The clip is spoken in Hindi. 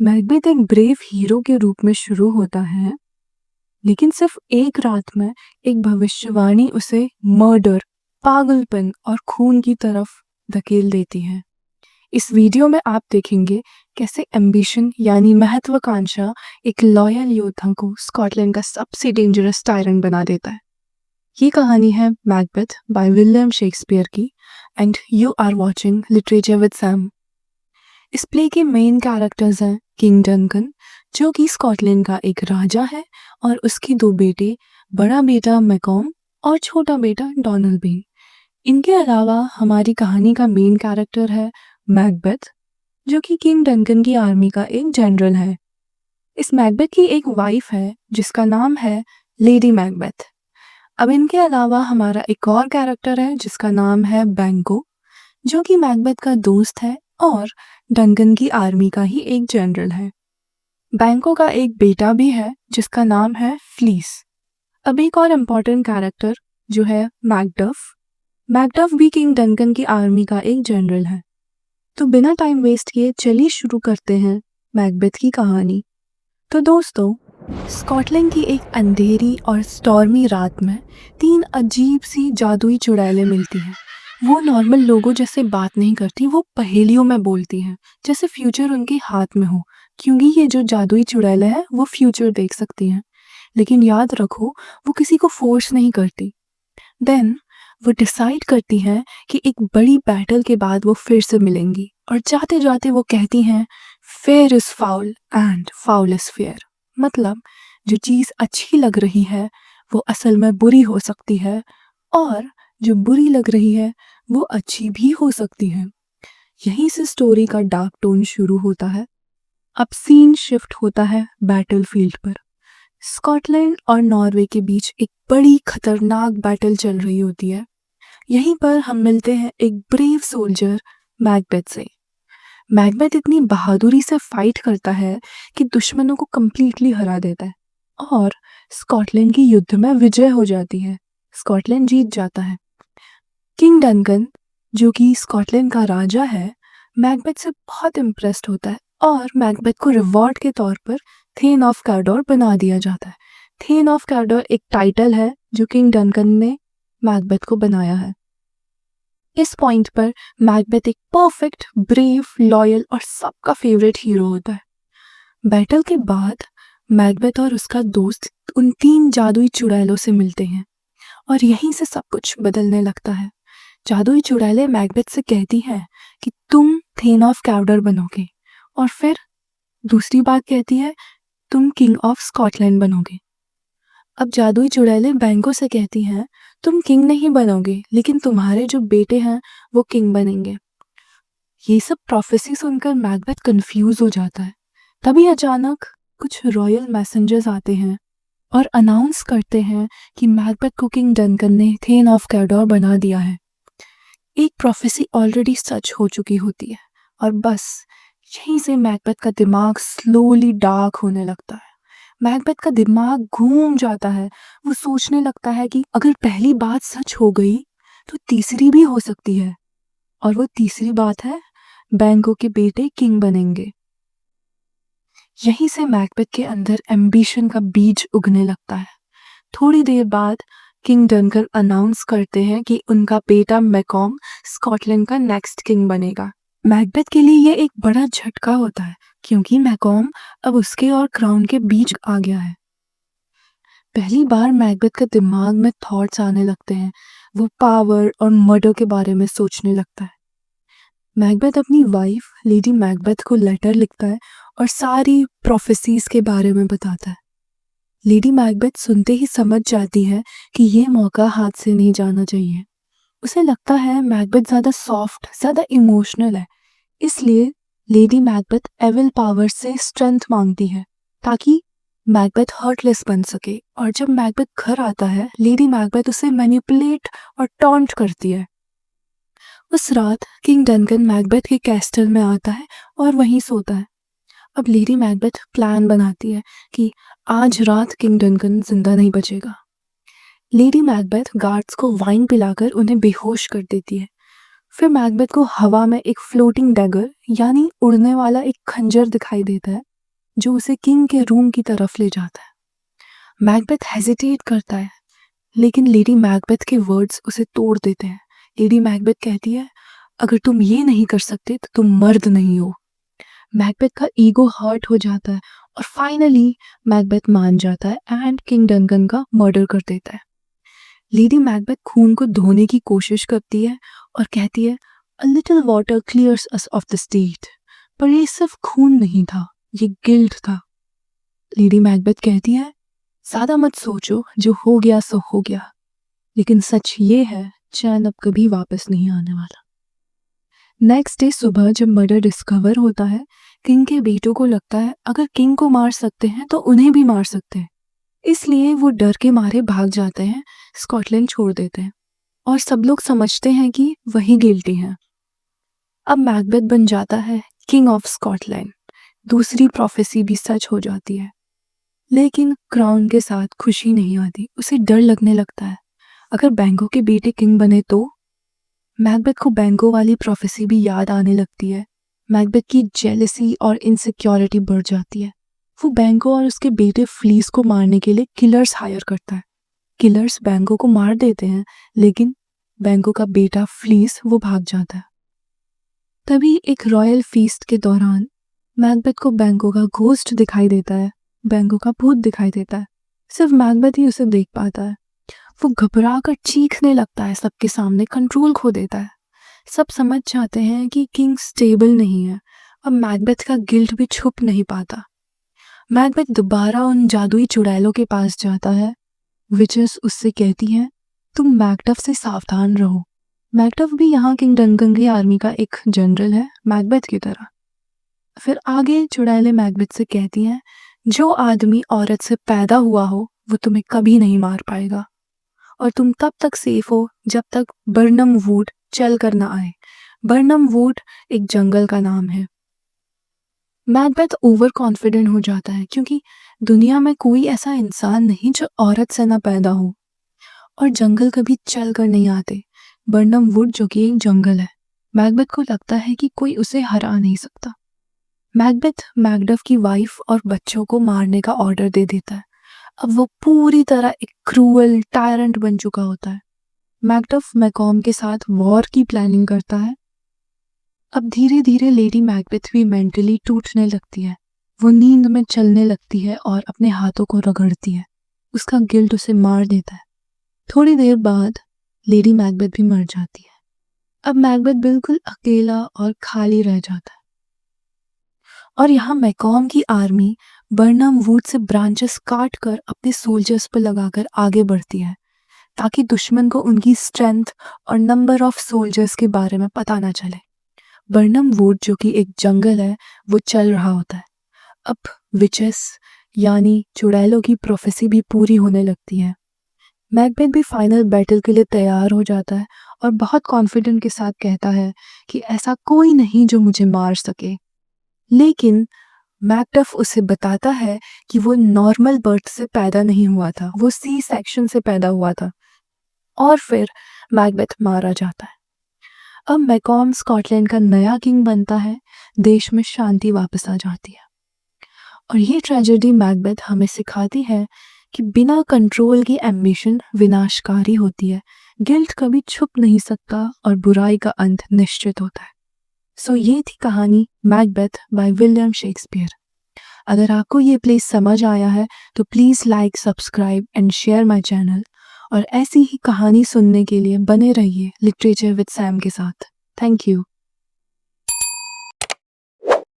मैकबेथ एक ब्रेव हीरो के रूप में शुरू होता है, लेकिन सिर्फ एक रात में एक भविष्यवाणी उसे मर्डर, पागलपन और खून की तरफ धकेल देती है। इस वीडियो में आप देखेंगे कैसे एम्बिशन यानी महत्वाकांक्षा एक लॉयल योद्धा को स्कॉटलैंड का सबसे डेंजरस टायरेंट बना देता है। ये कहानी है मैकबेथ बाय विलियम शेक्सपियर की and you are watching literature with Sam. इस प्ले के मेन कैरेक्टर्स हैं किंग डंकन, जो कि स्कॉटलैंड का एक राजा है, और उसके दो बेटे, बड़ा बेटा मैकॉम और छोटा बेटा डोनाल्ड बेन। इनके अलावा हमारी कहानी का मेन कैरेक्टर है मैकबेथ, जो कि किंग डंकन की आर्मी का एक जनरल है। इस मैकबेथ की एक वाइफ है जिसका नाम है लेडी मैकबेथ। अब इनके अलावा हमारा एक और कैरेक्टर है जिसका नाम है बैंको, जो कि मैकबेथ का दोस्त है और डंकन की आर्मी का ही एक जनरल है। बैंको का एक बेटा भी है जिसका नाम है फ्लीस। अब एक और इम्पॉर्टेंट कैरेक्टर जो है मैकडफ। मैकडफ भी किंग डंकन की आर्मी का एक जनरल है। तो बिना टाइम वेस्ट किए चलिए शुरू करते हैं मैकबेथ की कहानी। तो दोस्तों, स्कॉटलैंड की एक अंधेरी और स्टॉर्मी रात में तीन अजीब सी जादुई चुड़ैलें मिलती हैं। वो नॉर्मल लोगों जैसे बात नहीं करती, वो पहेलियों में बोलती हैं, जैसे फ्यूचर उनके हाथ में हो, क्योंकि ये जो जादुई चुड़ैलें हैं वो फ्यूचर देख सकती हैं। लेकिन याद रखो, वो किसी को फोर्स नहीं करती। देन वो डिसाइड करती हैं कि एक बड़ी बैटल के बाद वो फिर से मिलेंगी, और जाते जाते वो कहती हैं fair is foul and foul is fair. मतलब जो चीज़ अच्छी लग रही है वो असल में बुरी हो सकती है, और जो बुरी लग रही है वो अच्छी भी हो सकती है। यहीं से स्टोरी का डार्क टोन शुरू होता है। अब सीन शिफ्ट होता है बैटलफील्ड पर। स्कॉटलैंड और नॉर्वे के बीच एक बड़ी खतरनाक बैटल चल रही होती है। यहीं पर हम मिलते हैं एक ब्रेव सोल्जर मैकबेथ से। मैकबेथ इतनी बहादुरी से फाइट करता है कि दुश्मनों को कंप्लीटली हरा देता है, और स्कॉटलैंड की युद्ध में विजय हो जाती है। स्कॉटलैंड जीत जाता है। किंग डंकन, जो कि स्कॉटलैंड का राजा है, मैकबेथ से बहुत इम्प्रेस्ड होता है, और मैकबेथ को रिवॉर्ड के तौर पर थेन ऑफ कैडोर बना दिया जाता है। थेन ऑफ कैडोर एक टाइटल है जो किंग डंकन ने मैकबेथ को बनाया है। इस पॉइंट पर मैकबेथ एक परफेक्ट, ब्रेव, लॉयल और सबका फेवरेट हीरो होता है। बैटल के बाद मैकबेथ और उसका दोस्त उन तीन जादुई चुड़ैलों से मिलते हैं, और यहीं से सब कुछ बदलने लगता है। जादुई चुड़ैलें मैकबेथ से कहती हैं कि तुम थेन ऑफ कैडोर बनोगे, और फिर दूसरी बात कहती है तुम किंग ऑफ स्कॉटलैंड बनोगे। अब जादुई चुड़ैलें बैंको से कहती हैं तुम किंग नहीं बनोगे, लेकिन तुम्हारे जो बेटे हैं वो किंग बनेंगे। ये सब प्रोफेसी सुनकर मैकबेथ कंफ्यूज हो जाता है। तभी अचानक कुछ रॉयल मैसेंजर्स आते हैं और अनाउंस करते हैं कि मैकबेथ को किंग डंकन ने थेन ऑफ कैडोर बना दिया है। एक प्रोफेसी ऑलरेडी सच हो चुकी होती है, और बस यहीं से मैकबेथ का दिमाग स्लोली डार्क होने लगता है। मैकबेथ का दिमाग घूम जाता है। वो सोचने लगता है कि अगर पहली बात सच हो गई तो तीसरी भी हो सकती है, और वो तीसरी बात है बैंको के बेटे किंग बनेंगे। यहीं से मैकबेथ के अंदर एम्बिशन का बीज उगने लगता है। थोड़ी देर बाद किंग डंकन अनाउंस करते हैं कि उनका बेटा मैकॉम स्कॉटलैंड का नेक्स्ट किंग बनेगा। मैकबेथ के लिए ये एक बड़ा झटका होता है, क्योंकि मैकॉम अब उसके और क्राउन के बीच आ गया है। पहली बार मैकबेथ का दिमाग में थॉट्स आने लगते हैं। वो पावर और मर्डर के बारे में सोचने लगता है। मैकबेथ अपनी वाइफ लेडी मैकबेथ को लेटर लिखता है और सारी प्रोफेसीज के बारे में बताता है। लेडी मैकबेथ सुनते ही समझ जाती है कि ये मौका हाथ से नहीं जाना चाहिए। उसे लगता है मैकबेथ ज़्यादा सॉफ्ट, ज़्यादा इमोशनल है, इसलिए लेडी मैकबेथ एविल पावर से स्ट्रेंथ मांगती है ताकि मैकबेथ हर्टलेस बन सके। और जब मैकबेथ घर आता है, लेडी मैकबेथ उसे मैनिपुलेट और टॉन्ट करती है। उस रात किंग डंकन मैकबेथ के कैस्टल में आता है और वहीं सोता है। अब लेडी मैकबेथ प्लान बनाती है कि आज रात किंग डंकन जिंदा नहीं बचेगा। लेडी मैकबेथ गार्ड्स को वाइन पिलाकर उन्हें बेहोश कर देती है। फिर मैकबेथ को हवा में एक फ्लोटिंग डैगर यानी उड़ने वाला एक खंजर दिखाई देता है, जो उसे किंग के रूम की तरफ ले जाता है। मैकबेथ हेजिटेट करता है, लेकिन लेडी मैकबेथ के वर्ड्स उसे तोड़ देते हैं। लेडी मैकबेथ कहती है, अगर तुम ये नहीं कर सकते तो तुम मर्द नहीं हो। मैकबेथ का ईगो हर्ट हो जाता है और फाइनली मैकबेथ मान जाता है एंड किंग डंकन का मर्डर कर देता है। लेडी मैकबेथ खून को धोने की कोशिश करती है और कहती है, a little water clears us of the state. पर ये सिर्फ खून नहीं था, ये गिल्ट था। लेडी मैकबेथ कहती है, ज्यादा मत सोचो, जो हो गया सो हो गया। लेकिन सच ये है, चैन अब कभी वापस नहीं आने वाला। नेक्स्ट डे सुबह जब मर्डर डिस्कवर होता है, किंग के बेटों को लगता है अगर किंग को मार सकते हैं तो उन्हें भी मार सकते हैं। इसलिए वो डर के मारे भाग जाते हैं, स्कॉटलैंड छोड़ देते हैं और सब लोग समझते हैं कि वही गिल्टी हैं। अब मैकबेथ बन जाता है किंग ऑफ स्कॉटलैंड। दूसरी प्रोफेसी भी सच हो जाती है, लेकिन क्राउन के साथ खुशी नहीं आती। उसे डर लगने लगता है, अगर बैंगो के बेटे किंग बने तो। मैकबेथ को बैंगो वाली प्रोफेसी भी याद आने लगती है। मैकबेथ की जेलसी और इनसिक्योरिटी बढ़ जाती है। वो बैंगो और उसके बेटे फ्लीस को मारने के लिए किलर्स हायर करता है। किलर्स बैंगो को मार देते हैं, लेकिन बैंगो का बेटा फ्लीस वो भाग जाता है। तभी एक रॉयल फीस्ट के दौरान मैकबेथ को बैंगो का घोस्ट दिखाई देता है, बैंगो का भूत दिखाई देता है। सिर्फ मैकबेथ ही उसे देख पाता है। वो घबरा कर चीखने लगता है, सबके सामने कंट्रोल खो देता है। सब समझ जाते हैं कि किंग स्टेबल नहीं है और मैकबेथ का गिल्ट भी छुप नहीं पाता। मैकबेथ दोबारा उन जादुई चुड़ैलों के पास जाता है। विचेस उससे कहती हैं, तुम मैकडफ से सावधान रहो। मैकडफ भी यहाँ किंग डंकन की आर्मी का एक जनरल है, मैकबेथ की तरह। फिर आगे चुड़ैलें मैकबेथ से कहती हैं, जो आदमी औरत से पैदा हुआ हो वो तुम्हें कभी नहीं मार पाएगा और तुम तब तक सेफ हो जब तक बर्नम वुड चल कर ना आए। बर्नम वुड एक जंगल का नाम है। मैकबेथ ओवर कॉन्फिडेंट हो जाता है, क्योंकि दुनिया में कोई ऐसा इंसान नहीं जो औरत से ना पैदा हो, और जंगल कभी चल कर नहीं आते। बर्नम वुड जो कि एक जंगल है। मैकबेथ को लगता है कि कोई उसे हरा नहीं सकता। मैकबेथ मैकडफ की वाइफ और बच्चों को मारने का ऑर्डर दे देता है। अब वो पूरी तरह एक क्रूअल टायरेंट बन चुका होता है। मैकडफ मैकॉम के साथ वॉर की प्लानिंग करता है। अब धीरे धीरे लेडी मैकबेथ भी मेंटली टूटने लगती है। वो नींद में चलने लगती है और अपने हाथों को रगड़ती है। उसका गिल्ट उसे मार देता है। थोड़ी देर बाद लेडी मैकबेथ भी मर जाती है। अब मैकबेथ बिल्कुल अकेला और खाली रह जाता है। और यहाँ मैकॉम की आर्मी बर्नम वुड से ब्रांचेस काट कर अपने सोल्जर्स पर लगाकर आगे बढ़ती है, ताकि दुश्मन को उनकी स्ट्रेंथ और नंबर ऑफ सोल्जर्स के बारे में पता ना चले। बर्नम वुड जो कि एक जंगल है, वो चल रहा होता है। अब विचेस यानी चुड़ैलों की प्रोफेसी भी पूरी होने लगती है। मैकबेथ भी फाइनल बैटल के लिए तैयार हो जाता है और बहुत कॉन्फिडेंट के साथ कहता है कि ऐसा कोई नहीं जो मुझे मार सके। लेकिन मैकडफ उसे बताता है कि वो नॉर्मल बर्थ से पैदा नहीं हुआ था, वो सी सेक्शन से पैदा हुआ था। और फिर मैकबेथ मारा जाता है। अब मैकॉम स्कॉटलैंड का नया किंग बनता है। देश में शांति वापस आ जाती है। और ये ट्रेजेडी मैकबेथ हमें सिखाती है कि बिना कंट्रोल की एम्बिशन विनाशकारी होती है। गिल्ट कभी छुप नहीं सकता और बुराई का अंत निश्चित होता है। सो ये थी कहानी मैकबेथ बाय विलियम शेक्सपियर। अगर आपको ये प्ले समझ आया है तो please like, subscribe and share my channel. और ऐसी ही कहानी सुनने के लिए बने रहिए लिटरेचर विद सैम के साथ। Thank you.